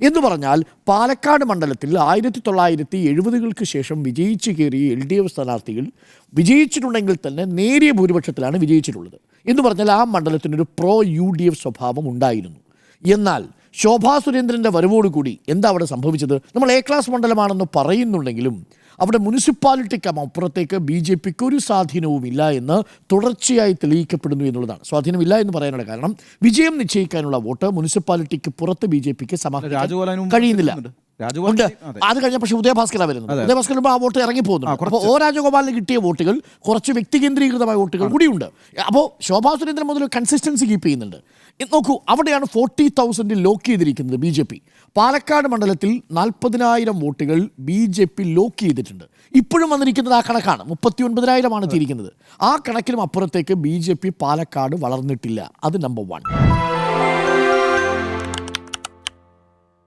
എന്ന് പറഞ്ഞാൽ പാലക്കാട് മണ്ഡലത്തിൽ 1970-കൾക്ക് ശേഷം വിജയിച്ചു കയറിയ LDF സ്ഥാനാർത്ഥികൾ വിജയിച്ചിട്ടുണ്ടെങ്കിൽ തന്നെ നേരിയ ഭൂരിപക്ഷത്തിലാണ് വിജയിച്ചിട്ടുള്ളത്. എന്ന് പറഞ്ഞാൽ ആ മണ്ഡലത്തിനൊരു പ്രോ UDF സ്വഭാവം ഉണ്ടായിരുന്നു. എന്നാൽ ശോഭാ സുരേന്ദ്രൻ്റെ വരവോടുകൂടി എന്താ അവിടെ സംഭവിച്ചത്? നമ്മൾ A ക്ലാസ് മണ്ഡലമാണെന്ന് പറയുന്നുണ്ടെങ്കിലും അവിടെ മുനിസിപ്പാലിറ്റിക്ക് അപ്പുറത്തേക്ക് BJPക്ക് ഒരു സ്വാധീനവുമില്ല എന്ന് തുടർച്ചയായി തെളിയിക്കപ്പെടുന്നു എന്നുള്ളതാണ്. സ്വാധീനമില്ല എന്ന് പറയാനുള്ള കാരണം വിജയം നിശ്ചയിക്കാനുള്ള വോട്ട് മുനിസിപ്പാലിറ്റിക്ക് പുറത്ത് BJPക്ക് സമാഹരിക്കാൻ കഴിയുന്നില്ല. അത് കഴിഞ്ഞ പക്ഷേ ഉദയഭാസ്കർ വരുന്നത്. ഉദയഭാസ്കർ ആ വോട്ട് ഇറങ്ങി പോകുന്നു. അപ്പോൾ O രാജഗോപാലിന് കിട്ടിയ വോട്ടുകൾ കുറച്ച് വ്യക്തി കേന്ദ്രീകൃതമായ വോട്ടുകൾ കൂടിയുണ്ട്. അപ്പോൾ ശോഭാ സുരേന്ദ്രൻ മുതൽ കൺസിസ്റ്റൻസി കീപ്പ് ചെയ്യുന്നുണ്ട്. നോക്കൂ, അവിടെയാണ് 40,000 ലോക്ക് ചെയ്തിരിക്കുന്നത് BJP. പാലക്കാട് മണ്ഡലത്തിൽ 40,000 വോട്ടുകൾ BJP ലോക്ക് ചെയ്തിട്ടുണ്ട്. ഇപ്പോഴും വന്നിരിക്കുന്നത് ആ കണക്കാണ്. 39,000 എത്തിയിരിക്കുന്നത്. ആ കണക്കിലും അപ്പുറത്തേക്ക് BJP പാലക്കാട് വളർന്നിട്ടില്ല. അത് നമ്പർ 1.